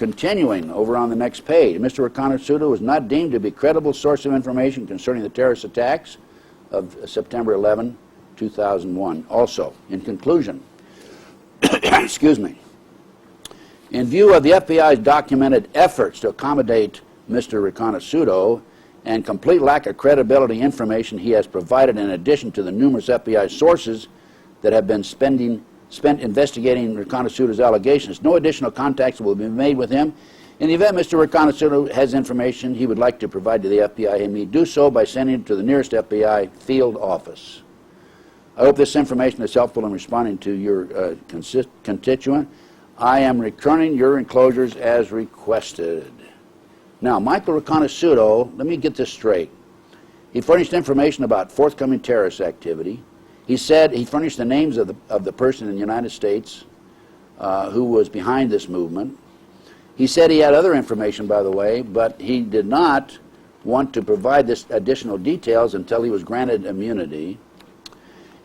Continuing over on the next page, Mr. Riconosciuto was not deemed to be a credible source of information concerning the terrorist attacks of September 11, 2001. Also, in conclusion, excuse me, in view of the FBI's documented efforts to accommodate Mr. Riconosciuto and complete lack of credibility information he has provided, in addition to the numerous FBI sources that have been spent investigating Riconosciuto's allegations, no additional contacts will be made with him. In the event Mr. Riconosciuto has information he would like to provide to the FBI, he may do so by sending it to the nearest FBI field office. I hope this information is helpful in responding to your constituent. I am returning your enclosures as requested. Now, Michael Riconosciuto, let me get this straight. He furnished information about forthcoming terrorist activity. He said he furnished the names of the person in the United States who was behind this movement. He said he had other information, by the way, but he did not want to provide this additional details until he was granted immunity.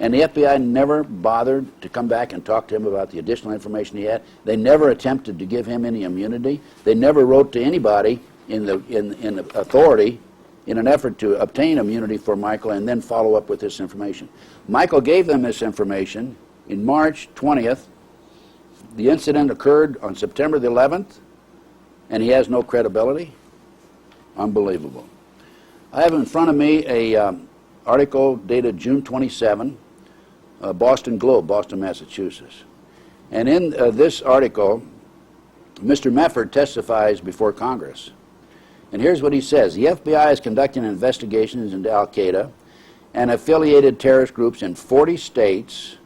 And the FBI never bothered to come back and talk to him about the additional information he had. They never attempted to give him any immunity. They never wrote to anybody in the authority in an effort to obtain immunity for Michael and then follow up with this information. Michael gave them this information in March 20th. The incident occurred on September the 11th, and he has no credibility. Unbelievable. I have in front of me a article dated June 27, Boston Globe, Boston, Massachusetts. And in this article, Mr. Mefford testifies before Congress. And here's what he says. The FBI is conducting investigations into Al-Qaeda and affiliated terrorist groups in 40 states,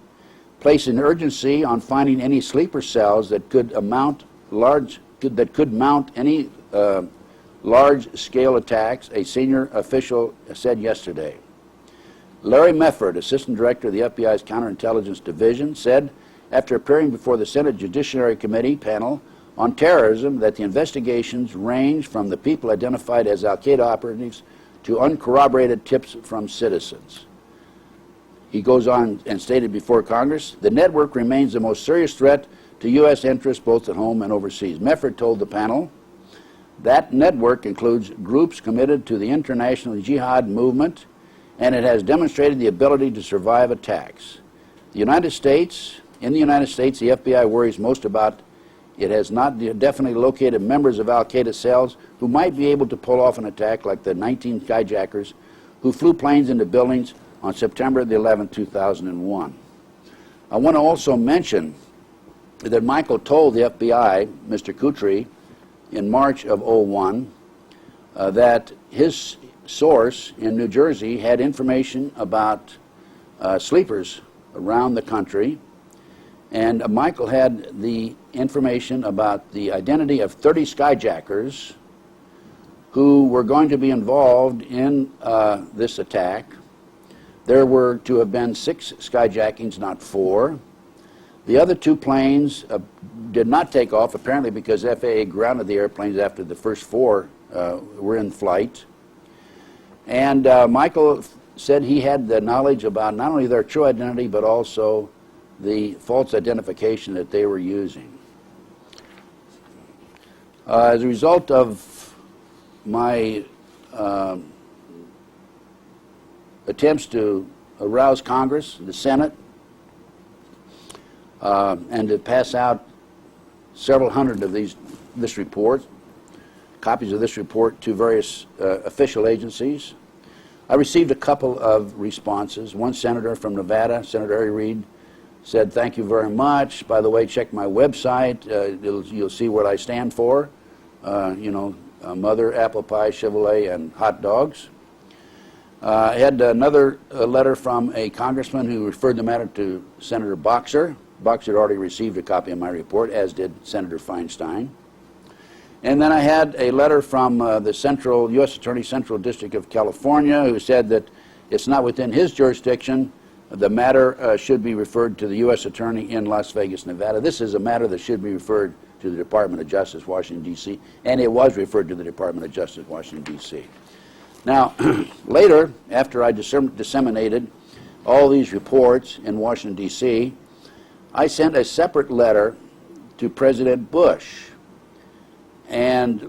placing urgency on finding any sleeper cells that could mount any large-scale attacks, a senior official said yesterday. Larry Mefford, Assistant Director of the FBI's Counterintelligence Division, said after appearing before the Senate Judiciary Committee panel on terrorism that the investigations range from the people identified as Al-Qaeda operatives to uncorroborated tips from citizens. He goes on and stated before Congress, the network remains the most serious threat to U.S. interests both at home and overseas. Mefford told the panel that network includes groups committed to the international jihad movement, and it has demonstrated the ability to survive attacks. In the United States, the FBI worries most about it has not definitely located members of Al-Qaeda cells who might be able to pull off an attack like the 19 hijackers who flew planes into buildings on September the 11th, 2001. I want to also mention that Michael told the FBI, Mr. Kutry, in March of 2001, that his source in New Jersey had information about sleepers around the country, and Michael had the information about the identity of 30 skyjackers who were going to be involved in this attack. There were to have been 6 skyjackings, not 4. The other 2 planes did not take off, apparently because FAA grounded the airplanes after the first 4 were in flight. And Michael said he had the knowledge about not only their true identity, but also the false identification that they were using. As a result of my attempts to arouse Congress, the Senate, and to pass out several hundred of this report, copies of this report to various official agencies, I received a couple of responses. One senator from Nevada, Senator Harry Reid, said, thank you very much. By the way, check my website. You'll see what I stand for. Mother, apple pie, Chevrolet, and hot dogs. I had another letter from a congressman who referred the matter to Senator Boxer. Boxer had already received a copy of my report, as did Senator Feinstein. And then I had a letter from the U.S. Attorney Central District of California, who said that it's not within his jurisdiction. The matter should be referred to the U.S. Attorney in Las Vegas, Nevada. This is a matter that should be referred to the Department of Justice, Washington, D.C., and it was referred to the Department of Justice, Washington, D.C. Now, later, after I disseminated all these reports in Washington, D.C., I sent a separate letter to President Bush. And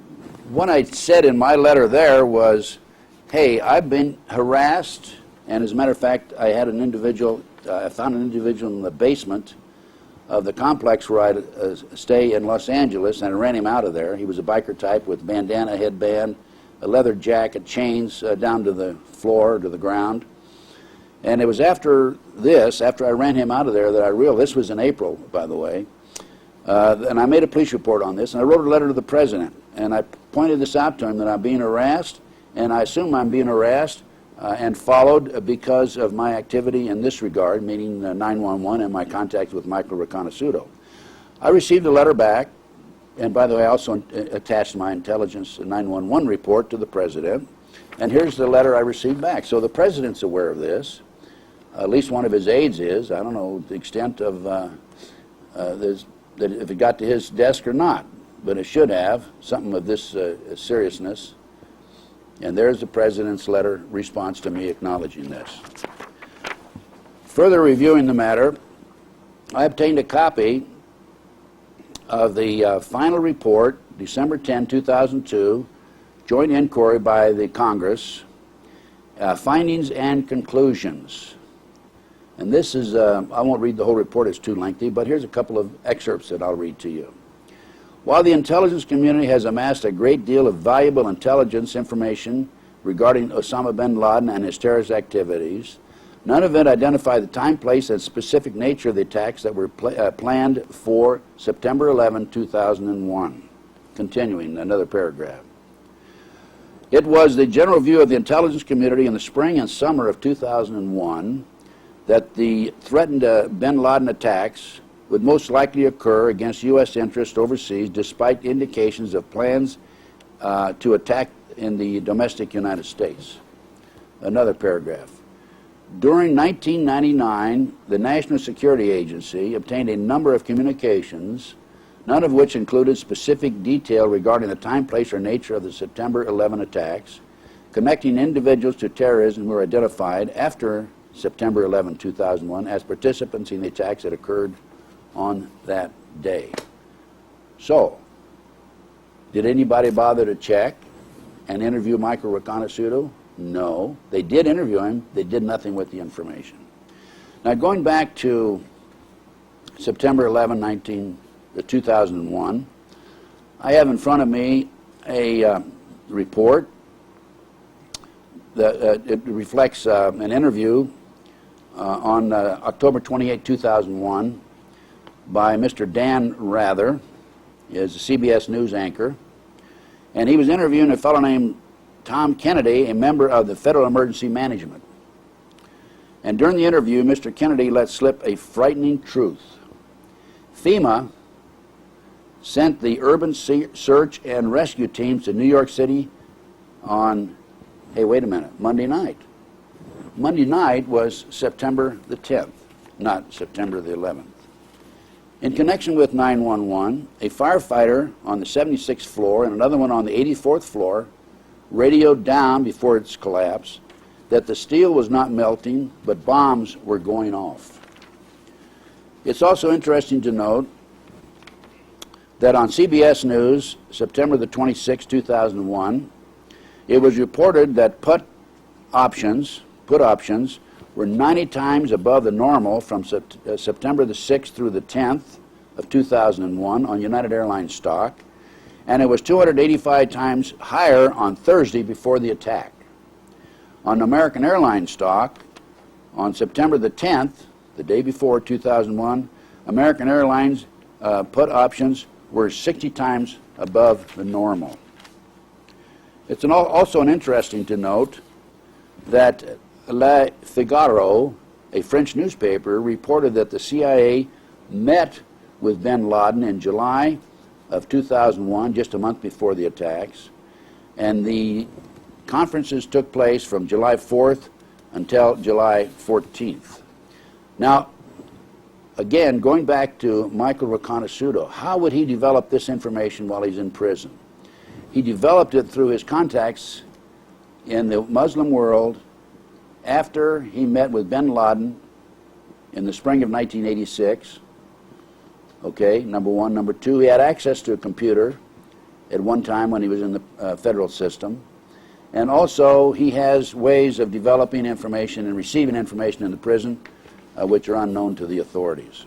what I said in my letter there was, hey, I've been harassed, and as a matter of fact, I had an individual, I found an individual in the basement of the complex where I stay in Los Angeles, and I ran him out of there. He was a biker type with bandana, headband, a leather jacket, chains down to the floor, to the ground. And it was after this, after I ran him out of there, that I realized, this was in April, by the way, and I made a police report on this, and I wrote a letter to the president, and I pointed this out to him, that I'm being harassed, and I assume I'm being harassed and followed because of my activity in this regard, meaning 911 and my contact with Michael Riconosciuto. I received a letter back, and by the way, I also attached my intelligence 911 report to the president, and here's the letter I received back. So the president's aware of this. At least one of his aides is. I don't know the extent of that if it got to his desk or not, but it should have, something of this seriousness. And there's the president's letter response to me acknowledging this. Further reviewing the matter, I obtained a copy of the final report, December 10, 2002, joint inquiry by the Congress, findings and conclusions. And this is, I won't read the whole report, it's too lengthy, but here's a couple of excerpts that I'll read to you. While the intelligence community has amassed a great deal of valuable intelligence information regarding Osama bin Laden and his terrorist activities, none of it identified the time, place, and specific nature of the attacks that were planned for September 11, 2001. Continuing, another paragraph. It was the general view of the intelligence community in the spring and summer of 2001 that the threatened bin Laden attacks would most likely occur against U.S. interests overseas, despite indications of plans to attack in the domestic United States. Another paragraph. During 1999, the National Security Agency obtained a number of communications, none of which included specific detail regarding the time, place, or nature of the September 11 attacks, connecting individuals to terrorism who were identified after September 11, 2001 as participants in the attacks that occurred on that day. So, did anybody bother to check and interview Michael Riconosciuto? No. They did interview him. They did nothing with the information. Now, going back to September 11, 2001, I have in front of me a report that it reflects an interview on October 28, 2001 by Mr. Dan Rather, he is a CBS News anchor, and he was interviewing a fellow named Tom Kennedy, a member of the Federal Emergency Management. And during the interview, Mr. Kennedy let slip a frightening truth. FEMA sent the urban search and rescue teams to New York City on, hey, wait a minute, Monday night. Monday night was September the 10th, not September the 11th. In connection with 911, a firefighter on the 76th floor and another one on the 84th floor radioed down before its collapse that the steel was not melting, but bombs were going off. It's also interesting to note that on CBS News, September the 26th, 2001, it was reported that put options were 90 times above the normal from September the 6th through the 10th of 2001 on United Airlines stock, and it was 285 times higher on Thursday before the attack. On American Airlines stock, on September the 10th, the day before 2001, American Airlines put options were 60 times above the normal. It's also interesting to note that Le Figaro, a French newspaper, reported that the CIA met with bin Laden in July of 2001, just a month before the attacks, and the conferences took place from July 4th until July 14th. Now, again, going back to Michael Riconosciuto, how would he develop this information while he's in prison? He developed it through his contacts in the Muslim world after he met with bin Laden in the spring of 1986. Okay, number one. Number two, he had access to a computer at one time when he was in the federal system. And also, he has ways of developing information and receiving information in the prison which are unknown to the authorities.